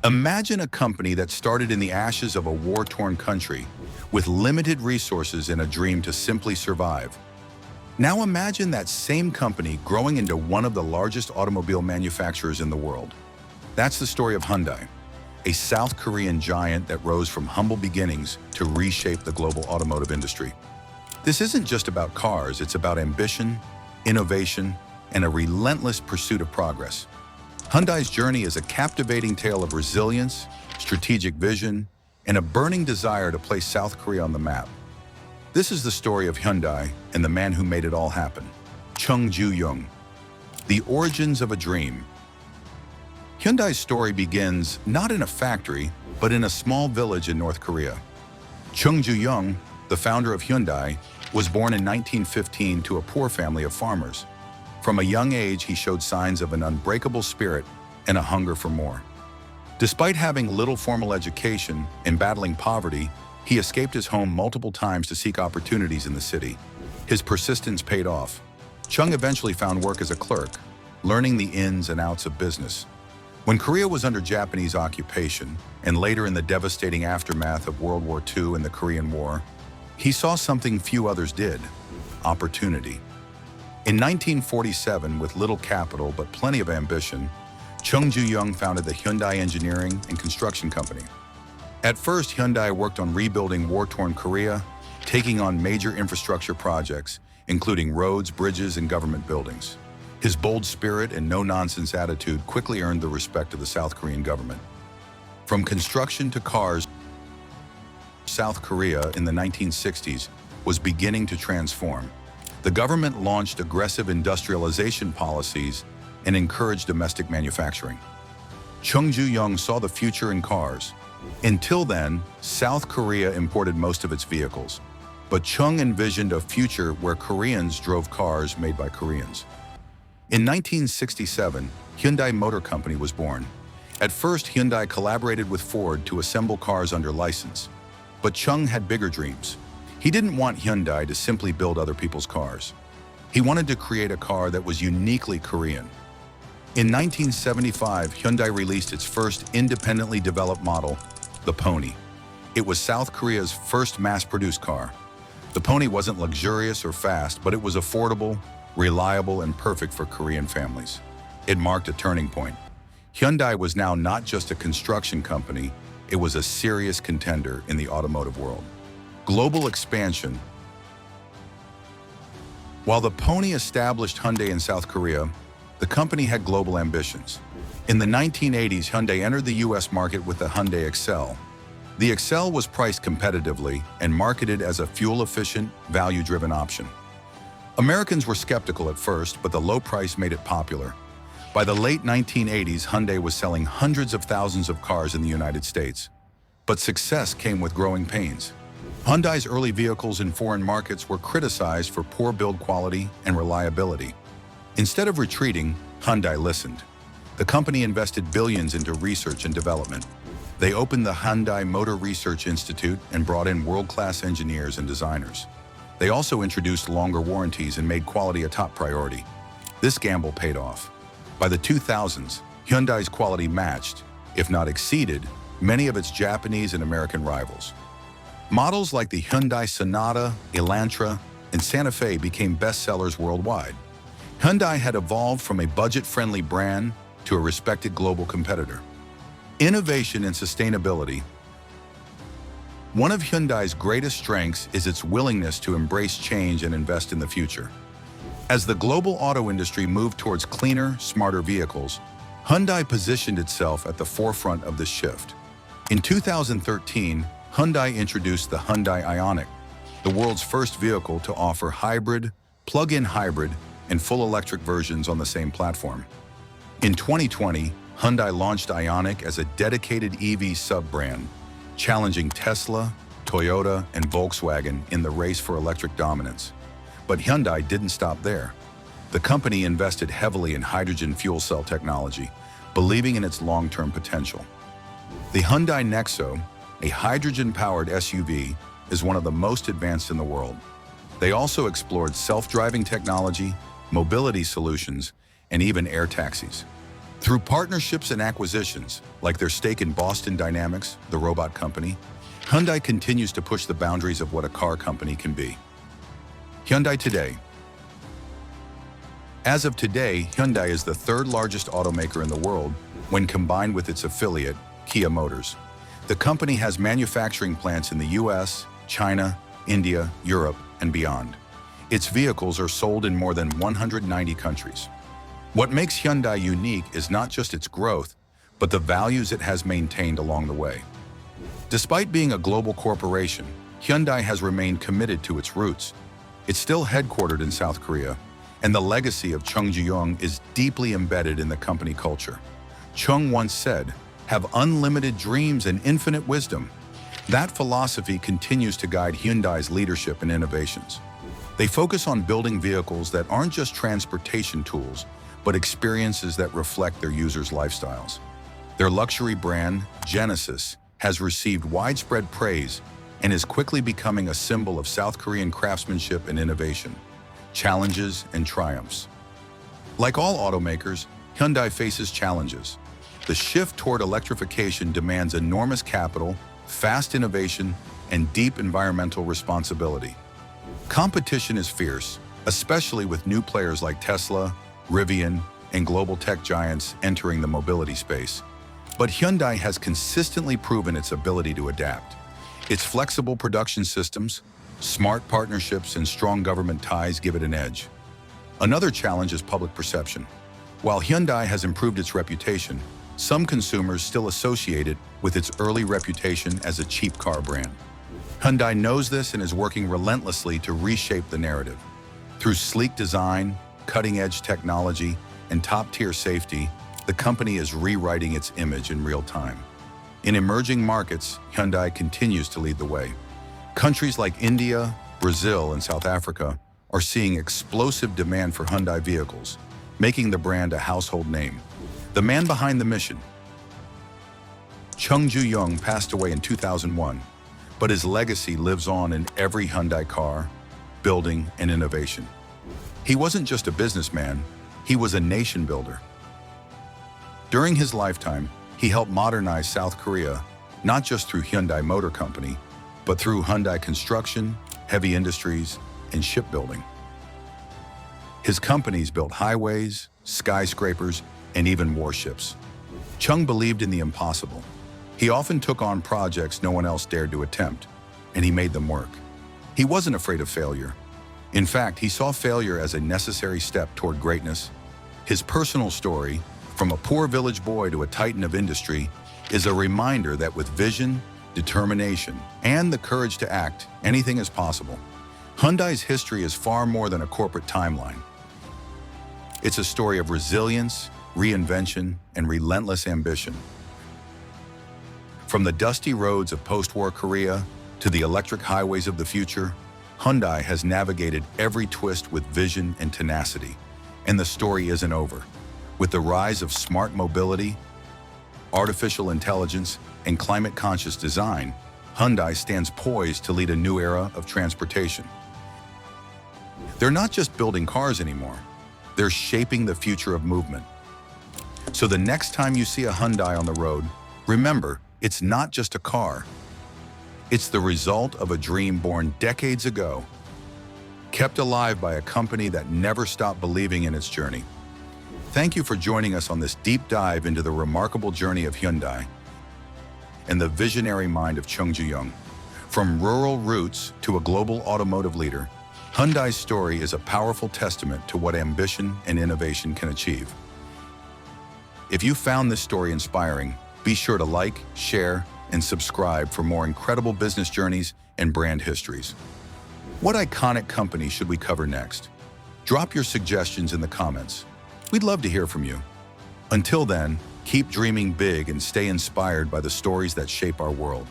Imagine a company that started in the ashes of a war-torn country with limited resources and a dream to simply survive. Now imagine that same company growing into one of the largest automobile manufacturers in the world. That's the story of Hyundai, a South Korean giant that rose from humble beginnings to reshape the global automotive industry. This isn't just about cars, it's about ambition, innovation, and a relentless pursuit of progress. Hyundai's journey is a captivating tale of resilience, strategic vision, and a burning desire to place South Korea on the map. This is the story of Hyundai and the man who made it all happen, Chung Ju-young. The origins of a dream. Hyundai's story begins not in a factory, but in a small village in North Korea. Chung Ju-young, the founder of Hyundai, was born in 1915 to a poor family of farmers. From a young age, he showed signs of an unbreakable spirit and a hunger for more. Despite having little formal education and battling poverty, he escaped his home multiple times to seek opportunities in the city. His persistence paid off. Chung eventually found work as a clerk, learning the ins and outs of business. When Korea was under Japanese occupation, and later in the devastating aftermath of World War II and the Korean War, he saw something few others did: opportunity. In 1947, with little capital but plenty of ambition, Chung Ju-young founded the Hyundai Engineering and Construction Company. At first, Hyundai worked on rebuilding war-torn Korea, taking on major infrastructure projects, including roads, bridges, and government buildings. His bold spirit and no-nonsense attitude quickly earned the respect of the South Korean government. From construction to cars, South Korea in the 1960s was beginning to transform. The government launched aggressive industrialization policies and encouraged domestic manufacturing. Chung Ju-young saw the future in cars. Until then, South Korea imported most of its vehicles, but Chung envisioned a future where Koreans drove cars made by Koreans. In 1967, Hyundai Motor Company was born. At first, Hyundai collaborated with Ford to assemble cars under license. But Chung had bigger dreams. He didn't want Hyundai to simply build other people's cars. He wanted to create a car that was uniquely Korean. In 1975, Hyundai released its first independently developed model, the Pony. It was South Korea's first mass-produced car. The Pony wasn't luxurious or fast, but it was affordable, reliable, and perfect for Korean families. It marked a turning point. Hyundai was now not just a construction company, it was a serious contender in the automotive world. Global expansion. While the Pony established Hyundai in South Korea, the company had global ambitions. In the 1980s, Hyundai entered the US market with the Hyundai Excel. The Excel was priced competitively and marketed as a fuel-efficient, value-driven option. Americans were skeptical at first, but the low price made it popular. By the late 1980s, Hyundai was selling hundreds of thousands of cars in the United States. But success came with growing pains. Hyundai's early vehicles in foreign markets were criticized for poor build quality and reliability. Instead of retreating, Hyundai listened. The company invested billions into research and development. They opened the Hyundai Motor Research Institute and brought in world-class engineers and designers. They also introduced longer warranties and made quality a top priority. This gamble paid off. By the 2000s, Hyundai's quality matched, if not exceeded, many of its Japanese and American rivals. Models like the Hyundai Sonata, Elantra, and Santa Fe became bestsellers worldwide. Hyundai had evolved from a budget-friendly brand to a respected global competitor. Innovation and sustainability. One of Hyundai's greatest strengths is its willingness to embrace change and invest in the future. As the global auto industry moved towards cleaner, smarter vehicles, Hyundai positioned itself at the forefront of this shift. In 2013, Hyundai introduced the Hyundai Ioniq, the world's first vehicle to offer hybrid, plug-in hybrid, and full electric versions on the same platform. In 2020, Hyundai launched Ioniq as a dedicated EV sub-brand, challenging Tesla, Toyota, and Volkswagen in the race for electric dominance. But Hyundai didn't stop there. The company invested heavily in hydrogen fuel cell technology, believing in its long-term potential. The Hyundai Nexo, a hydrogen-powered SUV, is one of the most advanced in the world. They also explored self-driving technology, mobility solutions, and even air taxis. Through partnerships and acquisitions, like their stake in Boston Dynamics, the robot company, Hyundai continues to push the boundaries of what a car company can be. Hyundai today. As of today, Hyundai is the third largest automaker in the world when combined with its affiliate, Kia Motors. The company has manufacturing plants in the US, China, India, Europe, and beyond. Its vehicles are sold in more than 190 countries. What makes Hyundai unique is not just its growth, but the values it has maintained along the way. Despite being a global corporation, Hyundai has remained committed to its roots. It's still headquartered in South Korea, and the legacy of Chung Ju-young is deeply embedded in the company culture. Chung once said, "Have unlimited dreams and infinite wisdom." That philosophy continues to guide Hyundai's leadership and innovations. They focus on building vehicles that aren't just transportation tools, but experiences that reflect their users' lifestyles. Their luxury brand, Genesis, has received widespread praise and is quickly becoming a symbol of South Korean craftsmanship and innovation, challenges and triumphs. Like all automakers, Hyundai faces challenges. The shift toward electrification demands enormous capital, fast innovation, and deep environmental responsibility. Competition is fierce, especially with new players like Tesla, Rivian, and global tech giants entering the mobility space. But Hyundai has consistently proven its ability to adapt. Its flexible production systems, smart partnerships, and strong government ties give it an edge. Another challenge is public perception. While Hyundai has improved its reputation, some consumers still associate it with its early reputation as a cheap car brand. Hyundai knows this and is working relentlessly to reshape the narrative. Through sleek design, cutting-edge technology, and top-tier safety, the company is rewriting its image in real time. In emerging markets, Hyundai continues to lead the way. Countries like India, Brazil, and South Africa are seeing explosive demand for Hyundai vehicles, making the brand a household name. The man behind the mission, Chung Ju-young, passed away in 2001, but his legacy lives on in every Hyundai car, building, and innovation. He wasn't just a businessman, he was a nation builder. During his lifetime, he helped modernize South Korea, not just through Hyundai Motor Company, but through Hyundai Construction, heavy industries, and shipbuilding. His companies built highways, skyscrapers, and even warships. Chung believed in the impossible. He often took on projects no one else dared to attempt, and he made them work. He wasn't afraid of failure. In fact, he saw failure as a necessary step toward greatness. His personal story, from a poor village boy to a titan of industry, is a reminder that with vision, determination, and the courage to act, anything is possible. Hyundai's history is far more than a corporate timeline. It's a story of resilience, reinvention, and relentless ambition. From the dusty roads of post-war Korea to the electric highways of the future, Hyundai has navigated every twist with vision and tenacity. And the story isn't over. With the rise of smart mobility, artificial intelligence, and climate-conscious design, Hyundai stands poised to lead a new era of transportation. They're not just building cars anymore, they're shaping the future of movement. So the next time you see a Hyundai on the road, remember, it's not just a car. It's the result of a dream born decades ago, kept alive by a company that never stopped believing in its journey. Thank you for joining us on this deep dive into the remarkable journey of Hyundai and the visionary mind of Chung Ju-young. From rural roots to a global automotive leader, Hyundai's story is a powerful testament to what ambition and innovation can achieve. If you found this story inspiring, be sure to like, share, and subscribe for more incredible business journeys and brand histories. What iconic company should we cover next? Drop your suggestions in the comments. We'd love to hear from you. Until then, keep dreaming big and stay inspired by the stories that shape our world.